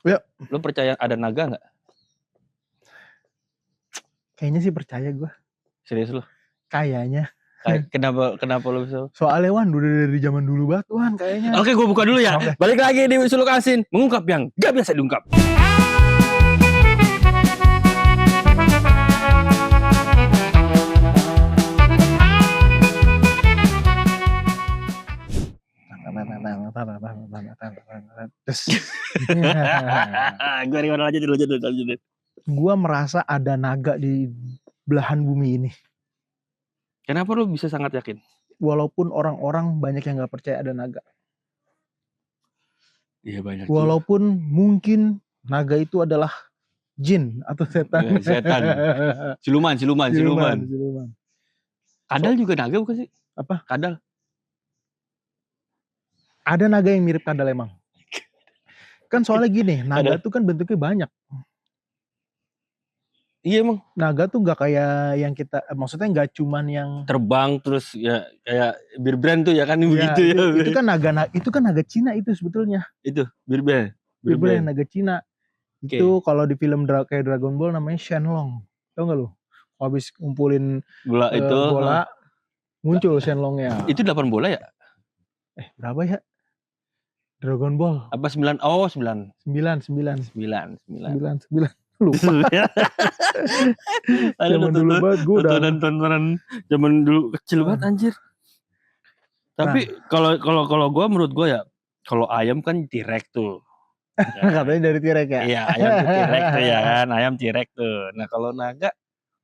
Ya. Lu percaya ada naga nggak? Kayaknya sih percaya gue. Serius lu? Kayaknya. Kenapa lu bisa? Soalnya Wan udah dari zaman dulu banget Wan kayaknya. Oke, gue buka dulu ya. Oke. Balik lagi di Suluk Asin, mengungkap yang gak biasa diungkap. Gue lanjutin. Gua merasa ada naga di belahan bumi ini. Kenapa lu bisa sangat yakin? Walaupun orang-orang banyak yang nggak percaya ada naga. Iya banyak. Walaupun mungkin naga itu adalah jin atau setan. Ya, setan. Siluman. Kadal juga naga bukan sih? Apa? Kadal. Ada naga yang mirip kadal emang. Kan soalnya gini, naga tuh kan bentuknya banyak. Iya emang. Naga tuh nggak kayak yang kita, maksudnya nggak cuman yang terbang terus ya kayak Birbrand tuh ya kan begitu ya. Itu kan naga Cina itu sebetulnya. Itu Birbrand naga Cina. Itu kalau di film kayak Dragon Ball namanya Shenlong. Tahu nggak lu? Habis ngumpulin bola muncul Shenlongnya. Itu 8 bola ya? Berapa ya? Dragon Ball. Apa 9? Oh 9. 9. Lupa. Zaman dulu banget gue udah tontonan zaman dulu kecil banget anjir. Tapi kalau gue menurut gue ya, kalau ayam kan T-Rex tuh. Ya. Katanya dari T-Rex ya? Iya, ayam tuh T-Rex tuh ya kan, ayam T-Rex tuh. Nah kalau naga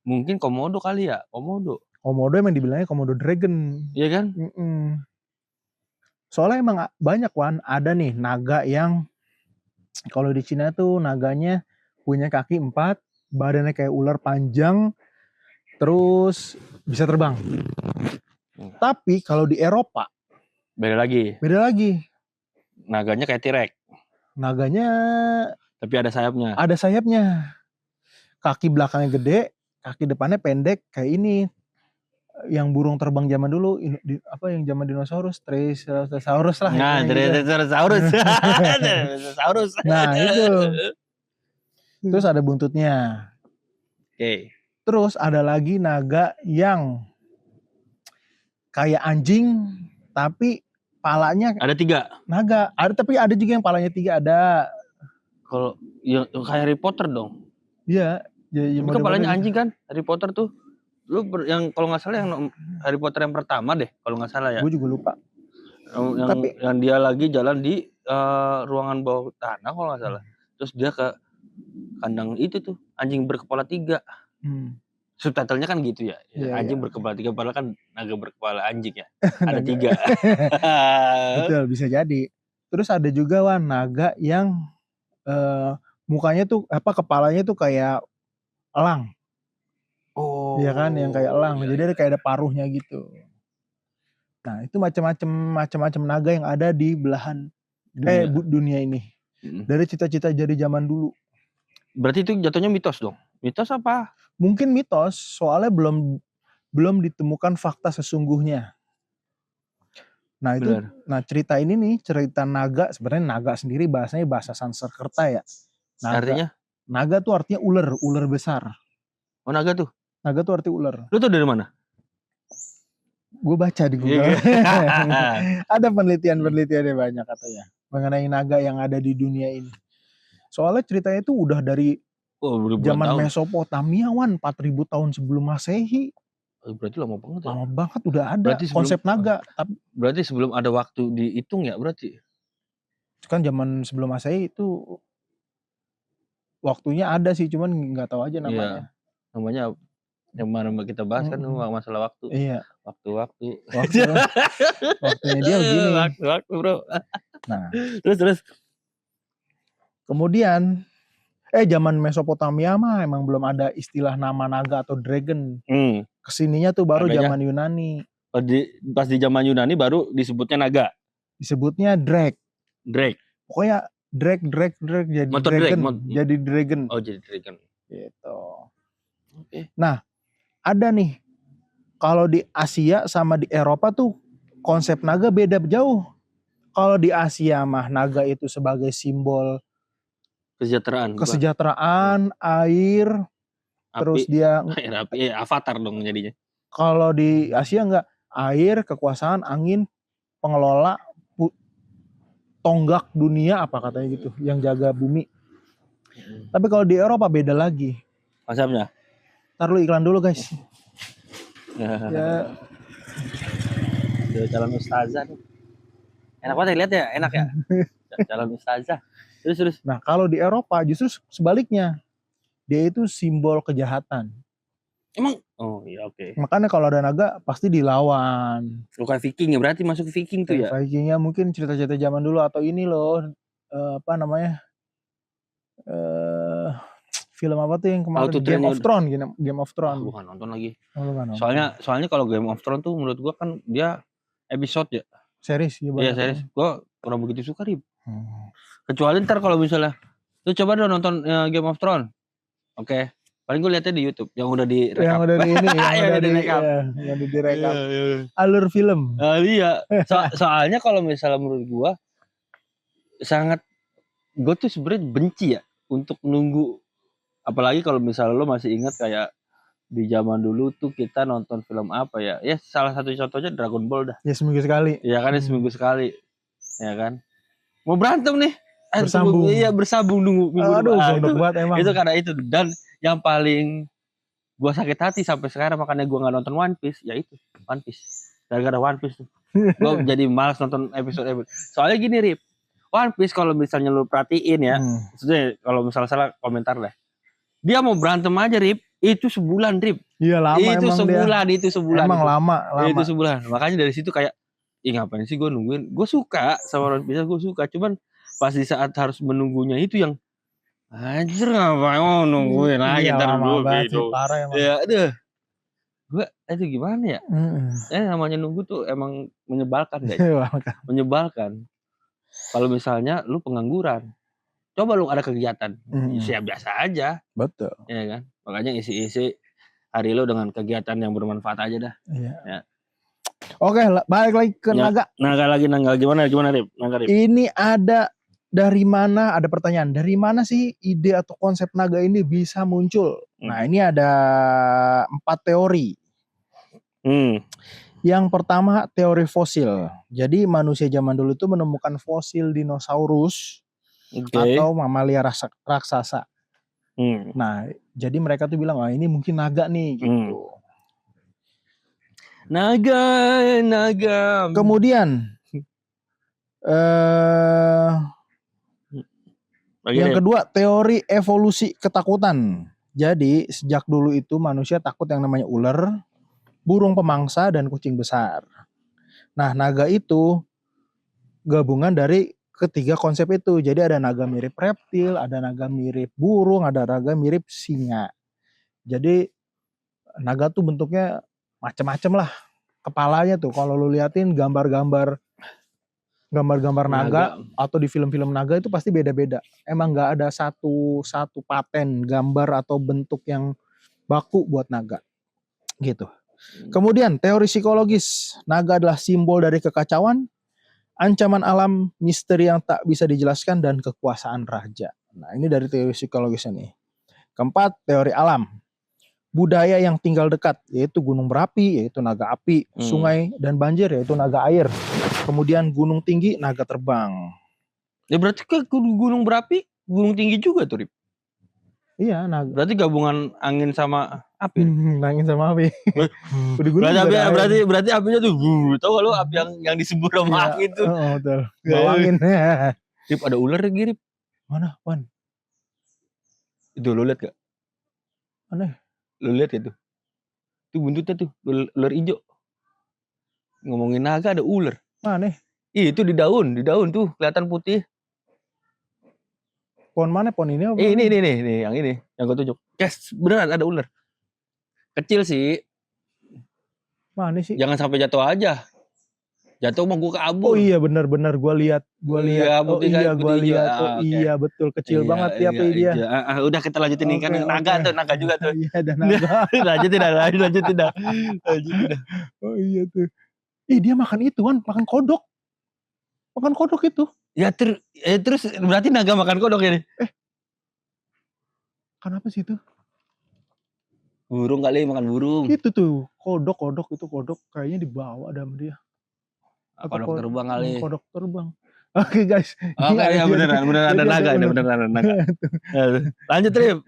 mungkin Komodo kali ya, Komodo emang dibilangnya Komodo Dragon. Iya kan? Soalnya emang banyak Wan, ada nih naga yang kalau di Cina tuh naganya punya kaki 4, badannya kayak ular panjang, terus bisa terbang. Tapi kalau di Eropa beda lagi. Naganya kayak T-Rex. Naganya tapi ada sayapnya. Kaki belakangnya gede, kaki depannya pendek kayak ini. Yang burung terbang zaman dulu apa yang zaman dinosaurus, Triceratops lah. Nah, Triceratops. Nah, itu. Terus ada buntutnya. Oke. Terus ada lagi naga yang kayak anjing tapi palanya ada 3. Naga. Tapi ada juga yang palanya 3 ada. Kalau yang kayak Harry Potter dong. Iya. Tapi kepalanya anjing kan Harry Potter tuh. Lu yang kalau nggak salah yang Harry Potter yang pertama deh kalau nggak salah ya. Gue juga lupa. Yang dia lagi jalan di ruangan bawah tanah kalau nggak salah. Terus dia ke kandang itu tuh anjing berkepala 3. Subtitlenya kan gitu ya. Anjing berkepala 3 padahal kan naga berkepala anjing ya. Ada 3. Betul, bisa jadi. Terus ada juga naga yang mukanya tuh kepalanya tuh kayak elang. Oh. Iya kan, yang kayak elang. Jadi ada kayak ada paruhnya gitu. Nah, itu macam-macam naga yang ada di belahan dunia ini. Dari cita-cita dari zaman dulu. Berarti itu jatuhnya mitos dong? Mitos apa? Mungkin mitos, soalnya belum ditemukan fakta sesungguhnya. Nah, itu cerita ini nih, cerita naga, sebenarnya naga sendiri bahasanya bahasa Sanskerta ya. Artinya? Naga tuh artinya ular besar. Oh, naga tuh? Naga tuh arti ular. Lu tuh dari mana? Gue baca di Google. Ada penelitiannya banyak katanya mengenai naga yang ada di dunia ini. Soalnya ceritanya itu udah dari zaman Mesopotamia 4.000 tahun sebelum Masehi. Berarti lama banget ya? Lama banget udah ada konsep naga. Berarti sebelum ada waktu dihitung ya berarti? Kan zaman sebelum Masehi itu waktunya ada sih, cuman nggak tahu aja namanya. Iya, namanya yang mana kita bahas kan masalah waktu. Iya. Waktu. Waktunya dia begini. Waktu bro. Nah, terus. Kemudian zaman Mesopotamia mah emang belum ada istilah nama naga atau dragon. Kesininya tuh baru zaman Yunani. Pas di zaman Yunani baru disebutnya naga. Disebutnya drake. Pokoknya drake jadi Motor dragon. Jadi dragon. Oh, jadi dragon. Gitu. Oke. Nah, ada nih. Kalau di Asia sama di Eropa tuh konsep naga beda jauh. Kalau di Asia mah naga itu sebagai simbol Kesejahteraan, air, terus api, dia air api, Avatar dong jadinya. Kalau di Asia enggak, air, kekuasaan, angin, pengelola, tonggak dunia apa katanya gitu, yang jaga bumi. Tapi kalau di Eropa beda lagi. Konsepnya? Ntar lu iklan dulu guys. Ya. Calon ustazah nih. Enak banget lihat ya, enak ya. Calon ustazah. Terus. Nah kalau di Eropa justru sebaliknya, dia itu simbol kejahatan. Emang? Oh iya oke. Makanya kalau ada naga pasti dilawan. Kayak Viking ya, berarti masuk Viking tuh ya. Vikingnya mungkin cerita-cerita zaman dulu atau ini loh, apa namanya? Film apa tuh yang kemarin Game of Thrones, Game of Thrones. Bukan nonton lagi. Nonton. Soalnya kalau Game of Thrones tuh menurut gua kan dia episode ya. Series ya. Iya series. Gua kurang begitu suka Rip. Kecuali ntar kalau misalnya lu coba dong nonton Game of Thrones. Oke. Paling gue liatnya di YouTube yang udah direkap. Yang udah di ini, yang udah direkap. Alur film. Iya. Soalnya kalau misalnya menurut gua sangat, gue tuh sebenarnya benci ya untuk nunggu, apalagi kalau misalnya lo masih ingat kayak di zaman dulu tuh kita nonton film apa ya salah satu contohnya Dragon Ball dah. Ya seminggu sekali. Iya kan, seminggu sekali. Ya kan. Mau berantem nih. Bersambung. Iya bersambung nunggu minggu depan. Aduh, banget emang. Itu karena itu. Dan yang paling gua sakit hati sampai sekarang makanya gua nggak nonton One Piece, ya itu One Piece. Gara-gara One Piece tuh. Gua jadi malas nonton episode. Soalnya gini Rip, One Piece kalau misalnya lu perhatiin ya, maksudnya kalau misalnya salah komentar deh. Dia mau berantem aja Rip, itu sebulan Rip. Iya lama itu emang sebulan, dia. Itu sebulan. Emang lama. Itu sebulan. Makanya dari situ kayak, ngapain sih gue nungguin? Gue suka sama One Piece, gue suka. Cuman pas di saat harus menunggunya itu yang anjir ngapain mau nungguin lagi ntar dulu gitu. Parah emang. Ya aduh. Gue itu gimana ya? Namanya nunggu tuh emang menyebalkan guys. Menyebalkan. Kalau misalnya lu pengangguran, coba lu ada kegiatan, siap biasa aja. Betul. Ya kan? Makanya isi hari lu dengan kegiatan yang bermanfaat aja dah. Iya. Ya. Oke, balik lagi ke naga. Naga gimana Rip? Naga Rip. Ini ada dari mana? Ada pertanyaan. Dari mana sih ide atau konsep naga ini bisa muncul? Nah, ini ada 4 teori. Yang pertama teori fosil. Jadi manusia zaman dulu itu menemukan fosil dinosaurus atau mamalia raksasa. Nah, jadi mereka tuh bilang, ini mungkin naga nih gitu. Naga. Kemudian yang kedua teori evolusi ketakutan. Jadi sejak dulu itu manusia takut yang namanya ular, burung pemangsa, dan kucing besar. Nah, naga itu gabungan dari ketiga konsep itu. Jadi ada naga mirip reptil, ada naga mirip burung, ada naga mirip singa. Jadi naga tuh bentuknya macam-macam lah. Kepalanya tuh kalau lu liatin gambar-gambar naga atau di film-film naga itu pasti beda-beda. Emang nggak ada satu paten gambar atau bentuk yang baku buat naga. Gitu. Kemudian teori psikologis, naga adalah simbol dari kekacauan, ancaman alam, misteri yang tak bisa dijelaskan, dan kekuasaan raja. Nah, ini dari teori psikologisnya nih. Keempat, teori alam. Budaya yang tinggal dekat, yaitu gunung berapi, yaitu naga api, sungai dan banjir, yaitu naga air. Kemudian gunung tinggi, naga terbang. Ya berarti ke gunung berapi, gunung tinggi juga tuh Rip. Iya, naga. Berarti gabungan angin sama api. Angin sama api. berarti apinya tuh tahu kalau api yang disembur sama angin tuh. Betul. Bawa angin. Rip, ada ular lagi Rip. Mana? Wan? Itu lo lihat gak? Mana? Lo lihat itu? Itu buntutnya tuh, ular hijau. Ngomongin naga ada ular. Mana? Itu di daun tuh kelihatan putih. Pohon mana? Pohon ini apa? Ini yang gue tunjuk. Yes, beneran ada ular. Kecil sih. Mana sih? Jangan sampai jatuh aja. Jatuh mau gue kabur. Oh iya benar-benar gue lihat. Iya, gue lihat. Iya betul, kecil banget dia. Udah kita lanjutin nih kan naga juga tuh. Iya, ada naga. lanjutin dah. Oh iya tuh. Dia makan itu kan, makan kodok. Makan kodok itu. Ya terus berarti naga makan kodok ya nih? Kenapa sih itu? Burung kali, makan burung. Itu tuh, kodok kayaknya dibawa sama dia. Atau Kodok terbang kali. kodok terbang. Oke guys. Oke ya beneran ada naga, beneran ada naga. Lanjut Rip.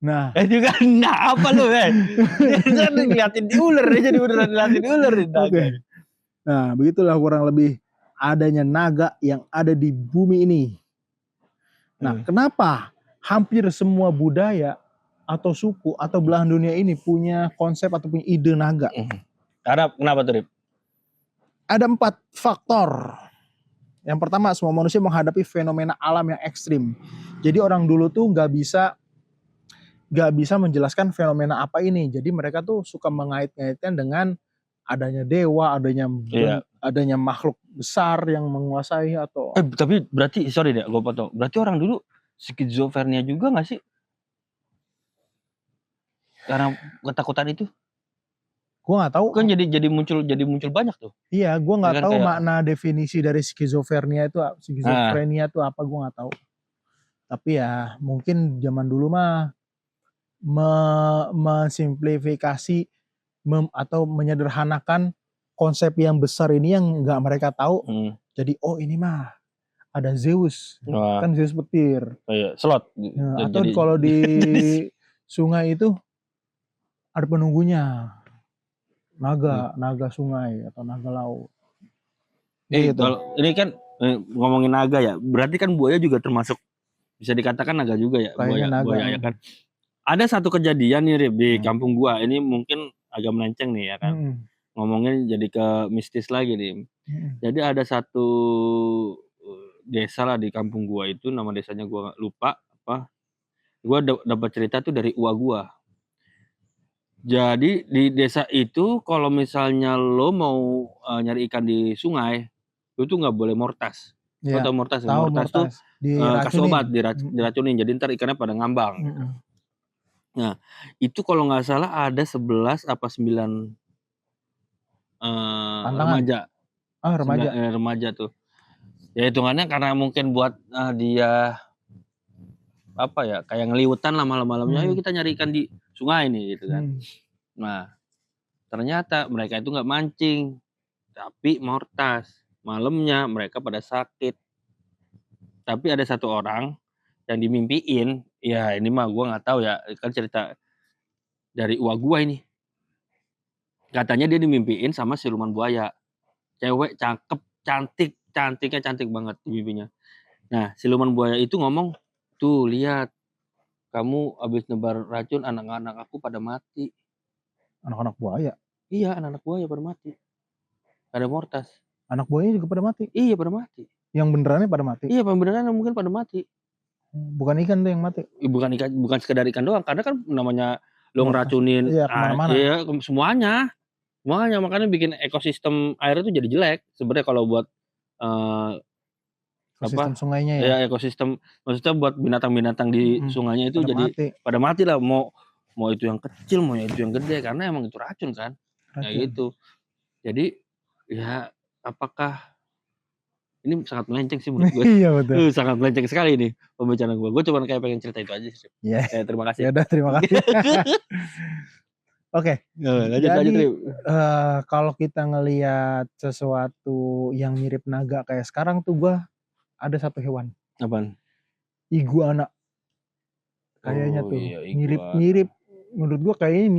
Nah. Juga nah apa lu Dia ngeliatin ular, dia jadi beneran ngeliatin ular. Oke. Nah begitulah kurang lebih adanya naga yang ada di bumi ini. Nah kenapa hampir semua budaya atau suku atau belahan dunia ini punya konsep atau punya ide naga? Karena kenapa tuh Rip? Ada 4 faktor. Yang pertama, semua manusia menghadapi fenomena alam yang ekstrim. Jadi orang dulu tuh nggak bisa menjelaskan fenomena apa ini. Jadi mereka tuh suka mengait-ngaitkan dengan adanya dewa, adanya makhluk besar yang menguasai atau. Tapi berarti sorry deh, gue potong. Berarti orang dulu skizofrenia juga nggak sih? Karena ketakutan itu? Gue nggak tahu. Kan jadi muncul banyak tuh. Iya, gue nggak tahu makna definisi dari skizofrenia itu apa, gue nggak tahu. Tapi ya mungkin zaman dulu mah mensimplifikasi atau menyederhanakan konsep yang besar ini yang nggak mereka tahu. Jadi ini mah ada Zeus, kan Zeus petir. Slot. Nah, atau kalau di sungai itu ada penunggunya. Naga sungai atau naga laut. Gitu. Kalau ini kan ngomongin naga ya, berarti kan buaya juga termasuk bisa dikatakan naga juga ya. Buaya ya kan. Ada satu kejadian nih Rip di kampung gua, ini mungkin agak melenceng nih ya kan. Ngomongin jadi ke mistis lagi nih. Jadi ada satu desa lah di kampung gua itu, nama desanya gua lupa apa. Gua dapat cerita tuh dari uak gua. Jadi di desa itu kalau misalnya lo mau nyari ikan di sungai, lo tuh nggak boleh mortas. Lo tau mortas ya? Mortas tuh kasih obat, diracunin. Jadi ntar ikannya pada ngambang. Nah itu kalau nggak salah ada 11 apa 9 remaja. Remaja tuh. Ya hitungannya karena mungkin buat dia apa ya, kayak ngeliwutan lah malam-malamnya, ayo kita nyari ikan di sungai nih gitu kan. Nah ternyata mereka itu nggak mancing, tapi mortas. Malamnya mereka pada sakit. Tapi ada satu orang yang dimimpiin, ya ini mah gue nggak tahu ya, kan cerita dari uak gue ini. Katanya dia dimimpiin sama siluman buaya, cewek cakep, cantiknya cantik banget di mimpinya. Nah siluman buaya itu ngomong, tuh lihat, kamu abis nebar racun, anak-anak aku pada mati. Anak-anak buaya? Iya, anak-anak buaya pada mati. Ada mortas. Anak buayanya juga pada mati? Iya pada mati. Yang benerannya pada mati? Iya benerannya mungkin pada mati. Bukan ikan tuh yang mati? Bukan ikan, bukan sekedar ikan doang, karena kan namanya lo ngeracunin. Iya, kemana-mana. Iya, semuanya. Makanya bikin ekosistem air itu jadi jelek. Sebenarnya kalau buat ekosistem sungainya ya? Ya ekosistem, maksudnya buat binatang-binatang di sungainya itu pada mati lah. Mau itu yang kecil, mau itu yang gede, karena emang itu racun kan. Kayak gitu. Jadi ya apakah ini sangat melenceng sih menurut gue. Iya betul. Sangat melenceng sekali nih pembicaraan gue. Gue cuma kayak pengen cerita itu aja sih. Iya. Terima kasih. Ya udah, terima kasih. Oke. Jadi kalau kita ngelihat sesuatu yang mirip naga kayak sekarang tuh gue ada satu hewan. Apaan? Iguana. Kayaknya tuh mirip. Menurut gue kayaknya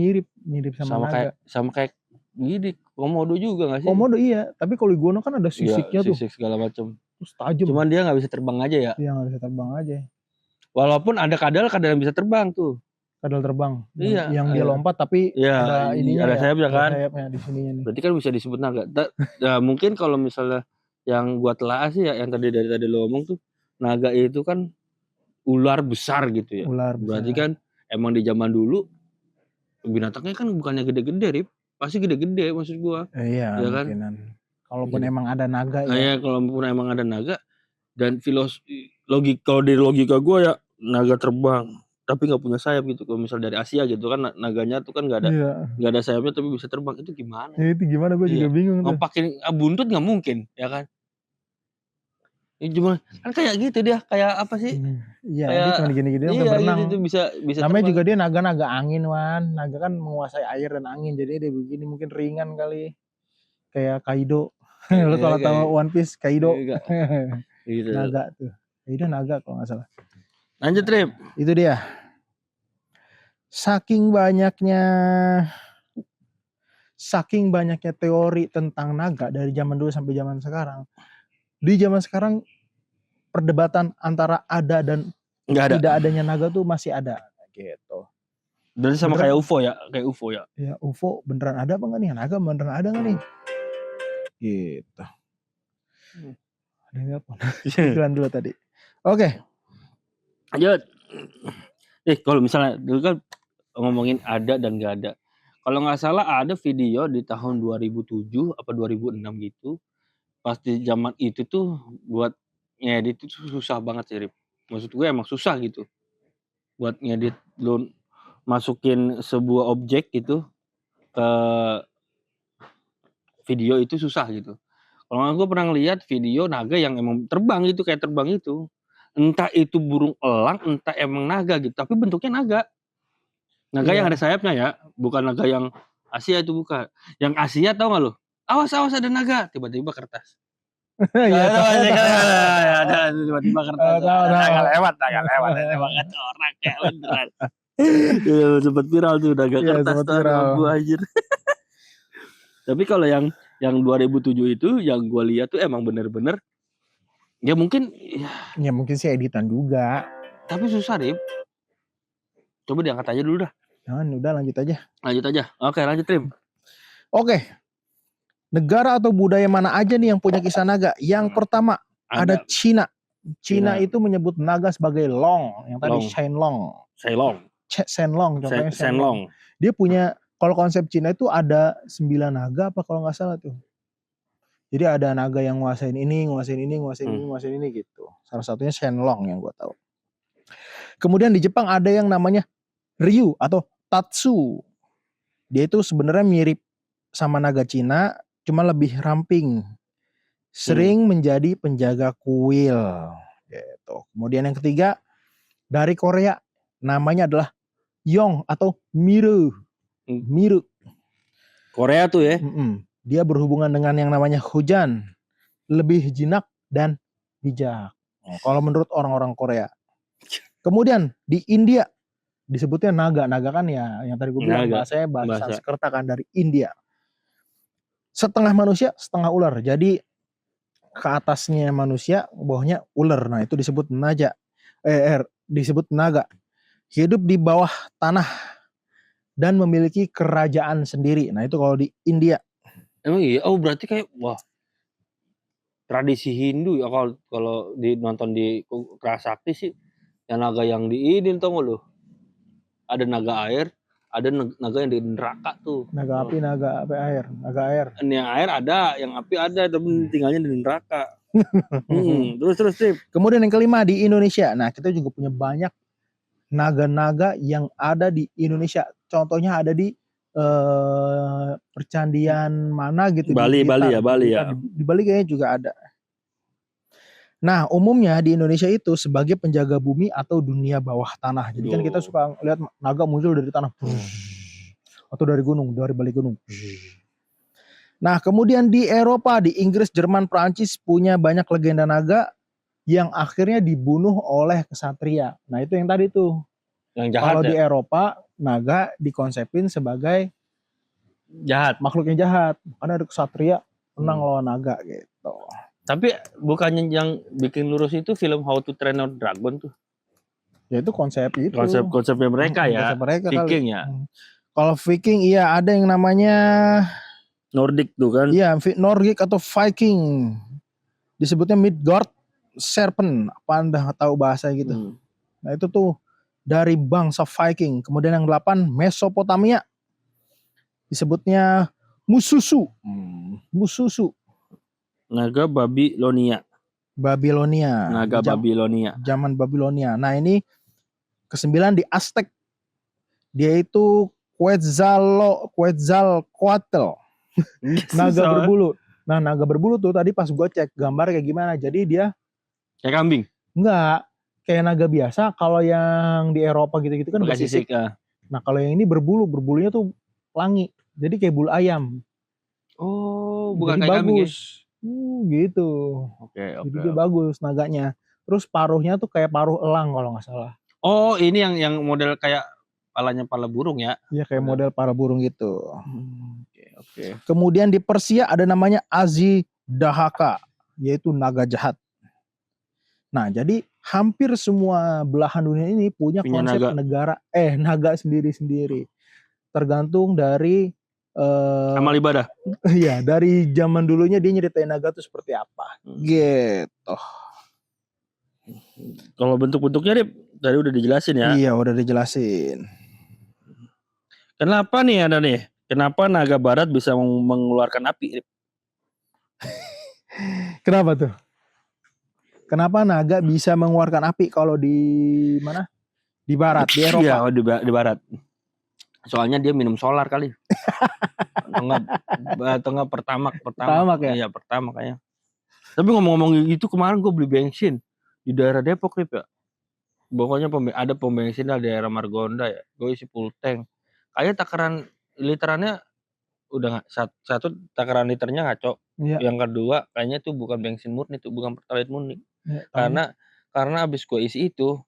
mirip sama naga. Sama kayak gini, komodo juga nggak sih? Komodo iya, tapi kalau iguana kan ada sisiknya tuh. Sisik segala macam. Terus tajam. Cuman dia nggak bisa terbang aja ya? Iya nggak bisa terbang aja. Walaupun ada kadal yang bisa terbang tuh. Kadal terbang. Iya. Yang dia lompat tapi ada ininya. Ada sayapnya kan? Sayapnya di sininya nih. Berarti kan bisa disebut naga. Nah, mungkin kalau misalnya yang gua telah sih ya, yang tadi lo ngomong tuh, naga itu kan ular besar gitu ya. Ular besar. Berarti kan emang di zaman dulu binatangnya kan bukannya gede-gede, Rip. Pasti gede-gede maksud gua. Iya ya kan? Kalaupun emang ada naga ya. Iya, kalaupun emang ada naga, dan kalau dari logika gua ya, naga terbang tapi nggak punya sayap gitu. Kalau misal dari Asia gitu kan, naganya tuh kan nggak ada sayapnya tapi bisa terbang, itu gimana? Ya itu gimana, gue juga bingung tuh. Ngompakin buntut nggak mungkin, ya kan? Cuma kan kayak gitu dia, kayak apa sih? Iya, dia cuma gini-gini doang kayak berenang. Gitu, bisa namanya terbang. juga dia naga angin, Wan. Naga kan menguasai air dan angin, jadi dia begini mungkin ringan kali. Kayak Kaido. Lu kalau tahu One Piece, Kaido. Gitu. Naga tuh. Kaido naga kalau nggak salah. Lanjut, Trip. Itu dia. Saking banyaknya teori tentang naga dari zaman dulu sampai zaman sekarang. Di zaman sekarang perdebatan antara ada dan tidak adanya naga tuh masih ada gitu. Berarti sama kayak UFO ya, Ya, UFO beneran ada apa enggak nih? Naga beneran ada enggak nih? Gitu. Ada enggak pun? Iklan dulu tadi. Oke. Lanjut. Kalau misalnya dulu kan ngomongin ada dan enggak ada. Kalau nggak salah ada video di tahun 2007 apa 2006 gitu. Pas di zaman itu tuh buat ngedit itu susah banget sih, Rip. Maksud gue emang susah gitu. Buat ngedit lu masukin sebuah objek gitu ke video itu susah gitu. Kalau gue pernah ngeliat video naga yang emang terbang gitu, kayak terbang itu. Entah itu burung elang, entah emang naga gitu, tapi bentuknya naga. Naga yang ada sayapnya ya, bukan naga yang Asia itu bukan. Yang Asia tau gak lu? Awas ada naga, tiba-tiba kertas. Ada tiba-tiba kertas. Naga lewat emang orang kayak beneran. Sempat viral tuh naga kertas tuh gua anjir. Tapi kalau yang 2007 itu yang gua lihat tuh emang bener-bener ya mungkin sih editan juga. Tapi susah, Rip. Coba diangkat aja dulu dah. Jangan, udah lanjut aja. Oke, lanjut, Trim. Oke. Negara atau budaya mana aja nih yang punya kisah naga? Yang pertama ada Cina. Cina itu menyebut naga sebagai Long, yang tadi Shenlong. Contohnya Shenlong. Dia punya, kalau konsep Cina itu ada 9 naga apa kalau nggak salah tuh. Jadi ada naga yang nguasain ini gitu. Salah satunya Shenlong yang gue tahu. Kemudian di Jepang ada yang namanya Ryu atau Tatsu. Dia itu sebenarnya mirip sama naga Cina, cuma lebih ramping. Sering menjadi penjaga kuil. Gitu. Kemudian yang ketiga dari Korea, namanya adalah Yong atau Miru. Korea tuh ya. Dia berhubungan dengan yang namanya hujan, lebih jinak dan bijak. Kalau menurut orang-orang Korea. Kemudian di India disebutnya naga kan ya, yang tadi gue bilang bahasa Sanskerta kan dari India. Setengah manusia, setengah ular. Jadi ke atasnya manusia, bawahnya ular. Nah, itu disebut disebut naga. Hidup di bawah tanah dan memiliki kerajaan sendiri. Nah, itu kalau di India. Emang iya? Oh, berarti kayak tradisi Hindu ya, kalau nonton di Prasakti sih. Yang naga yang di ini tau gak lu? Ada naga air, ada naga yang di neraka tuh. Naga api, naga air. Yang air ada, yang api ada, tapi tinggalnya di neraka. Terus Trip. Kemudian yang kelima di Indonesia. Nah, kita juga punya banyak naga-naga yang ada di Indonesia. Contohnya ada di percandian mana gitu. Bali ya. Di Bali kayaknya juga ada. Nah, umumnya di Indonesia itu sebagai penjaga bumi atau dunia bawah tanah. Jadi kan kita suka lihat naga muncul dari tanah. Atau dari gunung, dari balik gunung. Nah, kemudian di Eropa, di Inggris, Jerman, Prancis punya banyak legenda naga yang akhirnya dibunuh oleh kesatria. Nah, itu yang tadi tuh. Yang jahat. Kalau di Eropa, naga dikonsepin sebagai jahat, makhluknya jahat. Karena ada kesatria menang lawan naga gitu. Tapi bukannya yang bikin lurus itu film How to Train Your Dragon tuh? Ya itu konsepnya mereka ya. Viking ya. Kalau Viking iya ada yang namanya Nordic tuh kan. Iya, Nordic atau Viking. Disebutnya Midgard Serpent. Apa Anda tahu bahasa gitu? Nah, itu tuh dari bangsa Viking. Kemudian yang 8 Mesopotamia. Disebutnya Mususu. Naga Babilonia. Naga Babilonia. Zaman Babilonia. Nah, ini ke-9 di Aztec. Dia itu Quetzalcoatl. Naga berbulu. Nah, naga berbulu tuh tadi pas gue cek gambar kayak gimana. Jadi dia Kayak kambing. Enggak, kayak naga biasa. Kalau yang di Eropa gitu-gitu kan Pakai bersisik. sisik. Nah kalau yang ini berbulu, berbulunya tuh pelangi. Jadi kayak bulu ayam. Oh, bukan Jadi kayak kambing ya? bagus. Gitu. Oke. Jadi dia bagus naganya. Terus paruhnya tuh kayak paruh elang kalau nggak salah. Oh, ini yang model kayak pala burung ya? Iya kayak model para burung gitu. Oke. Kemudian di Persia ada namanya Azidahaka, yaitu naga jahat. Nah, jadi hampir semua belahan dunia ini punya konsep naga sendiri-sendiri. Tergantung dari amal ibadah. Iya, dari zaman dulunya dia nyeritain naga itu seperti apa. Gitu. Kalau bentuk-bentuknya tadi udah dijelasin ya. Iya, udah dijelasin. Kenapa nih ada nih? Kenapa naga barat bisa mengeluarkan api? Kenapa tuh? Kenapa naga bisa mengeluarkan api kalau di mana? Di barat, di Eropa. Iya, di barat. Soalnya dia minum solar kali. atau enggak pertama ya? Iya, pertama kayaknya. Tapi ngomong-ngomong gitu, kemarin gue beli bensin di daerah Depok nih, Pak. Pokoknya ada pom bensin di daerah Margonda ya. Gue isi full tank. Kayaknya takaran literannya udah satu takaran liternya ngaco. Iya. Yang kedua kayaknya tuh bukan bensin murni, tuh bukan pertalite murni. Ya, karena abis gue isi itu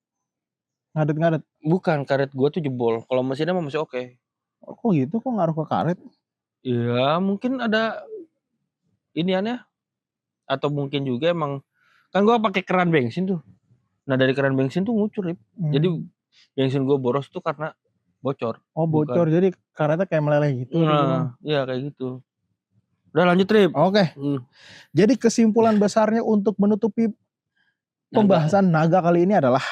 ngadet. Bukan, karet gue tuh jebol. Kalau mesinnya mah masih oke. Oh, kok gitu? Kok ngaruh ke karet? Ya mungkin ada iniannya. Atau mungkin juga emang kan gue pakai keran bensin tuh. Nah dari keran bensin tuh ngucur. Jadi bensin gue boros tuh karena bocor. Oh bocor, jadi karetnya kayak meleleh gitu. Nah, iya kayak gitu. Udah lanjut Rip. Oke. Jadi kesimpulan besarnya untuk menutupi pembahasan naga kali ini adalah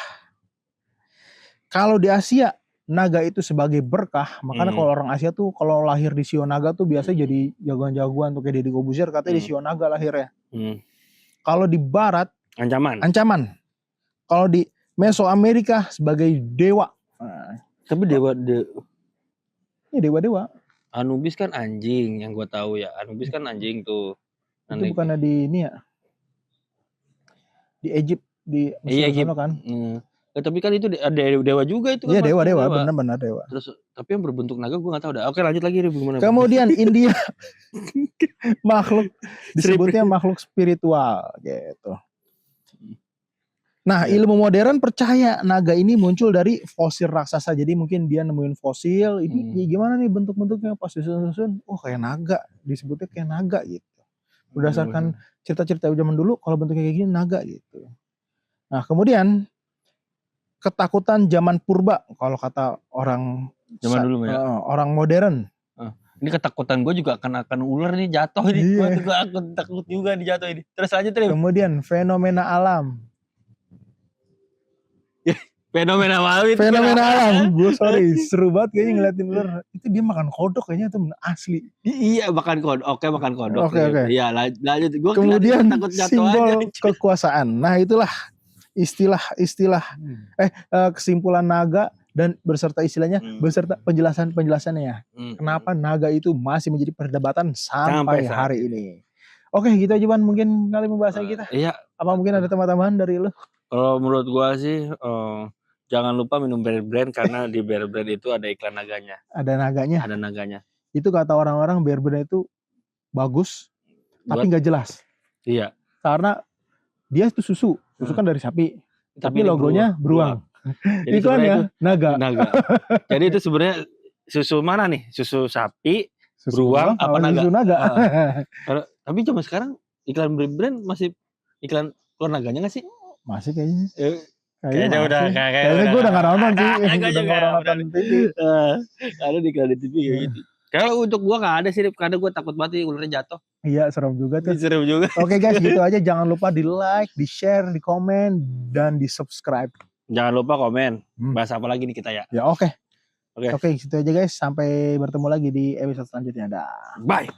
kalau di Asia naga itu sebagai berkah. Makanya kalau orang Asia tuh kalau lahir di Shio Naga tuh biasanya jadi jagoan-jagoan tuh kayak Deddy Corbuzier katanya di Shio Naga lahirnya. Kalau di Barat ancaman. Kalau di Mesoamerika sebagai dewa. Tapi ini dewa. Anubis kan anjing yang gue tahu ya. Anubis kan anjing tuh. Itu bukannya di ini ya? Di Egypt, di Mesir kan? Tapi kan itu ada dewa juga itu kan. Iya dewa, benar-benar dewa. Terus tapi yang berbentuk naga gue nggak tahu dah. Oke lanjut lagi gimana? Kemudian India makhluk disebutnya makhluk spiritual gitu. Nah ilmu modern percaya naga ini muncul dari fosil raksasa. Jadi mungkin dia nemuin fosil ini gimana nih bentuk-bentuknya pas disusun. Oh kayak naga, disebutnya kayak naga gitu. Berdasarkan cerita-cerita zaman dulu kalau bentuknya kayak gini naga gitu. Nah kemudian ketakutan zaman purba kalau kata orang zaman dulu ya. Orang modern. Ini ketakutan gue juga akan ular nih jatuh ini. Gue takut juga nih jatuh ini. Terus aja terus. Kemudian fenomena alam. Fenomena alam. Gue sorry seru banget kayaknya ngeliatin ular. Itu dia makan kodok kayaknya itu asli. Iya makan kodok. Oke makan kodok. Oke. Iya lanjut. Gua kemudian takut jatuh simbol aja. Kekuasaan. Nah itulah istilah kesimpulan naga dan beserta istilahnya beserta penjelasannya. Kenapa naga itu masih menjadi perdebatan sampai hari ini. Oke gitu aja Ban mungkin kali pembahasan kita. Iya. Apa mungkin ada tambahan dari lu? Kalau menurut gua sih jangan lupa minum Bear Brand karena di Bear Brand itu ada iklan naganya. Ada naganya. Itu kata orang-orang Bear Brand itu bagus tapi nggak jelas. Iya. Karena dia itu susu kan dari sapi. Tapi logonya beruang. Iklannya naga. Jadi itu sebenarnya susu mana nih? Susu sapi, beruang, apa naga? Susu naga. Tapi cuma sekarang iklan brand masih iklan keluar naganya nggak sih? Masih kayaknya. Kayaknya udah. Kayaknya gue udah nggak nonton sih. Udah nonton TV. Ada di iklan di TV kayak gitu. Kalau untuk gue nggak ada sih, karena gue takut banget ularnya jatuh. Iya serem juga tuh. Serem juga. Oke guys gitu aja. Jangan lupa di like, di share, di komen, dan di subscribe. Jangan lupa komen. Bahas apa lagi nih kita ya? Ya oke. Oke gitu aja guys. Sampai bertemu lagi di episode selanjutnya. Dah. Bye.